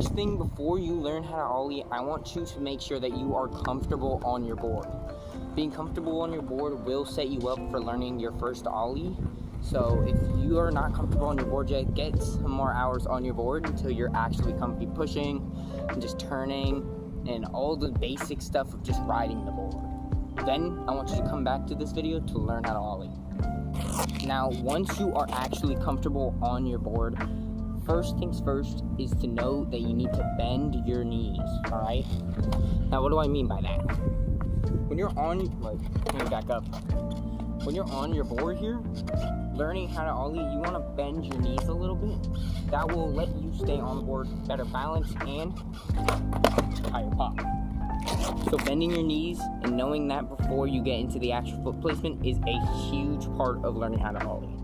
first thing before you learn how to Ollie, I want you to make sure that you are comfortable on your board. Being comfortable on your board will set you up for learning your first Ollie. So if you are not comfortable on your board yet, get some more hours on your board until you're actually comfy pushing and just turning and all the basic stuff of just riding the board. Then I want you to come back to this video to learn how to Ollie. Now, once you are actually comfortable on your board, first things first is to know that you need to bend your knees, all right? Now, what do I mean by that? When you're on, let me back up. When you're on your board here, learning how to Ollie, you want to bend your knees a little bit. That will let you stay on the board, better balance, and higher pop. So bending your knees and knowing that before you get into the actual foot placement is a huge part of learning how to Ollie.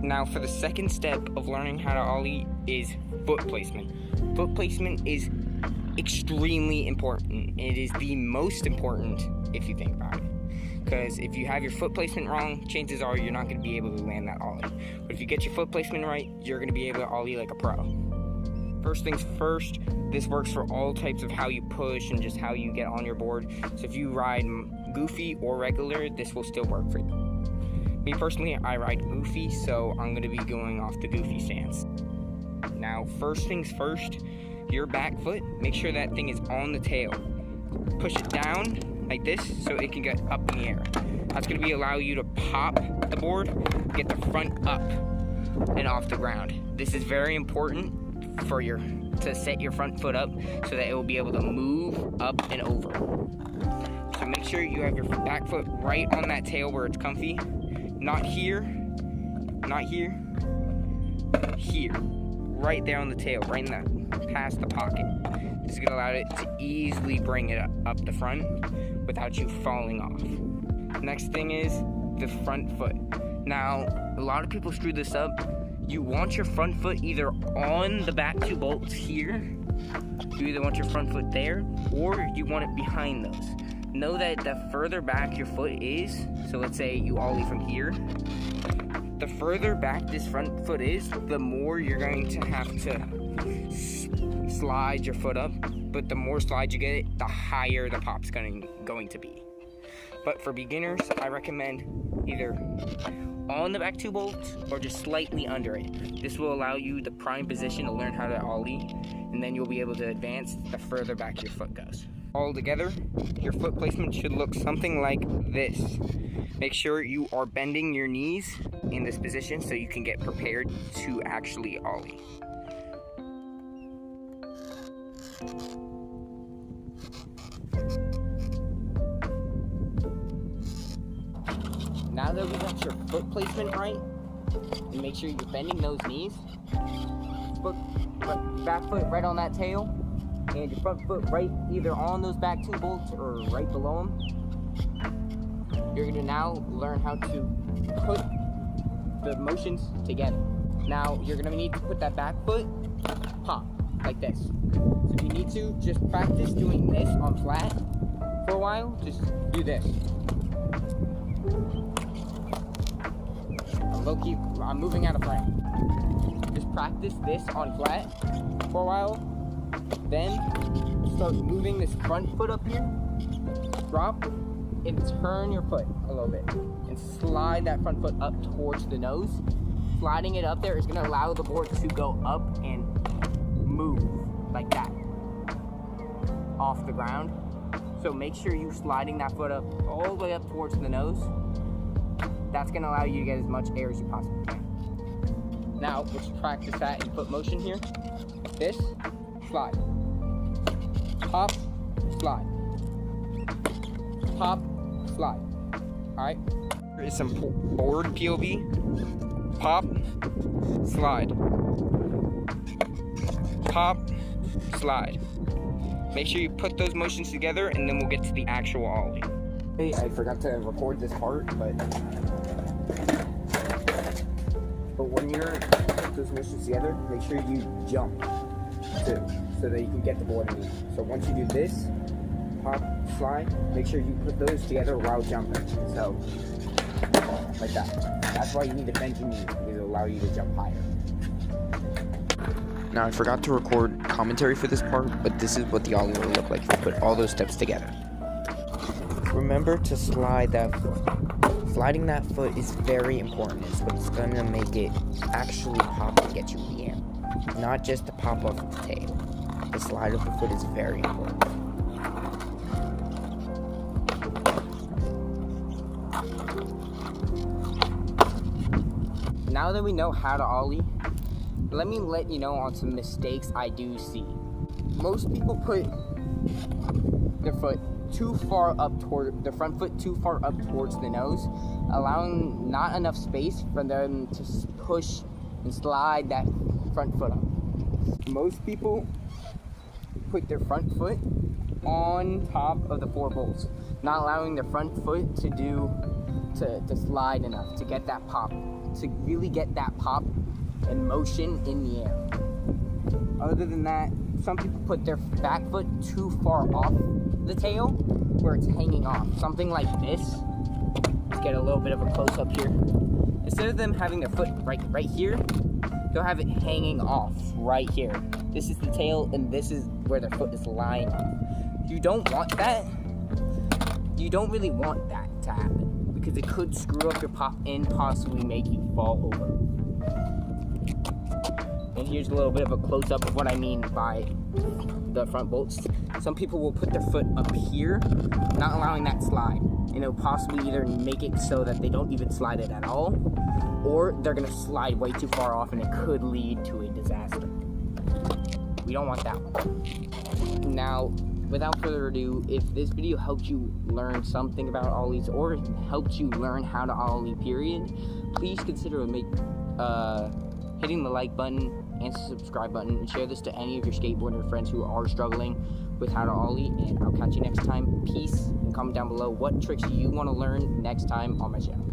Now for the second step of learning how to Ollie is foot placement. Foot placement is extremely important. It is the most important if you think about it. Because if you have your foot placement wrong, chances are you're not going to be able to land that Ollie. But if you get your foot placement right, you're going to be able to Ollie like a pro. First things first, this works for all types of how you push and just how you get on your board. So if you ride goofy or regular, this will still work for you. Me personally, I ride goofy, so I'm going to be going off the goofy stance. Now, first things first, your back foot, make sure that thing is on the tail. Push it down like this so it can get up in the air. That's going to allow you to pop the board, get the front up and off the ground. This is very important for to set your front foot up so that it will be able to move up and over. So make sure you have your back foot right on that tail where it's comfy. Not here, not here, here. Right there on the tail, right in that, past the pocket. This is gonna allow it to easily bring it up the front without you falling off. Next thing is the front foot. Now, a lot of people screw this up. You want your front foot either on the back two bolts here, you either want your front foot there, or you want it behind those. Know that the further back your foot is, so let's say you Ollie from here, the further back this front foot is, the more you're going to have to slide your foot up, but the more slide you get it, the higher the pop's going to be. But for beginners, I recommend either on the back two bolts or just slightly under it. This will allow you the prime position to learn how to Ollie, and then you'll be able to advance the further back your foot goes. All together, your foot placement should look something like this. Make sure you are bending your knees in this position so you can get prepared to actually Ollie. Now that we got your foot placement right, and make sure you're bending those knees, back foot right on that tail, and your front foot right either on those back two bolts or right below them, you're gonna now learn how to put the motions together. Now, you're gonna need to put that back foot pop, like this. So if you need to, just practice doing this on flat for a while. Just do this. I'm moving out of frame. Just practice this on flat for a while. Then start moving this front foot up here. Drop and turn your foot a little bit. And slide that front foot up towards the nose. Sliding it up there is going to allow the board to go up and move like that off the ground. So make sure you're sliding that foot up all the way up towards the nose. That's going to allow you to get as much air as you possibly can. Now, let's practice that in foot motion here. This, slide. Pop, slide. Pop, slide. Alright? Here is some board POV. Pop, slide. Pop, slide. Make sure you put those motions together and then we'll get to the actual Ollie. Hey, I forgot to record this part, but when you're putting those motions together, make sure you jump too, so that you can get the board in. So once you do this, pop, slide, make sure you put those together while jumping. So, like that. That's why you need to bend your knees, because it'll allow you to jump higher. Now I forgot to record commentary for this part, but this is what the Ollie will look like if you put all those steps together. Remember to slide that foot. Sliding that foot is very important. It's what's gonna make it actually pop and get you in the air. Not just the pop off of the tail. The slide of the foot is very important. Now that we know how to Ollie, let me let you know on some mistakes I do see. Most people put their foot too far up toward the front foot too far up towards the nose, allowing not enough space for them to push and slide that front foot up. Most people put their front foot on top of the 4 bolts, not allowing their front foot to slide enough to get that pop, to really get that pop and motion in the air. Other than that, some people put their back foot too far off the tail where it's hanging off. Something like this. Let's get a little bit of a close up here. Instead of them having their foot right here, they'll have it hanging off right here. This is the tail and this is where their foot is lying off. You don't want that. You don't really want that to happen because it could screw up your pop and possibly make you fall over. And here's a little bit of a close-up of what I mean by the front bolts. Some people will put their foot up here, not allowing that slide. And it'll possibly either make it so that they don't even slide it at all, or they're gonna slide way too far off and it could lead to a disaster. We don't want that one. Now, without further ado, if this video helped you learn something about Ollies or helped you learn how to Ollie period, please consider hitting the like button and subscribe button and share this to any of your skateboarder friends who are struggling with how to Ollie, and I'll catch you next time. Peace, and comment down below what tricks you want to learn next time on my channel.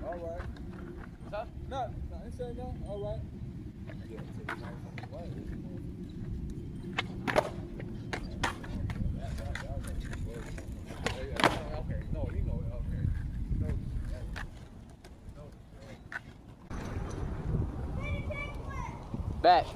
Alright. Tough? No, I ain't saying no. Alright. Bet.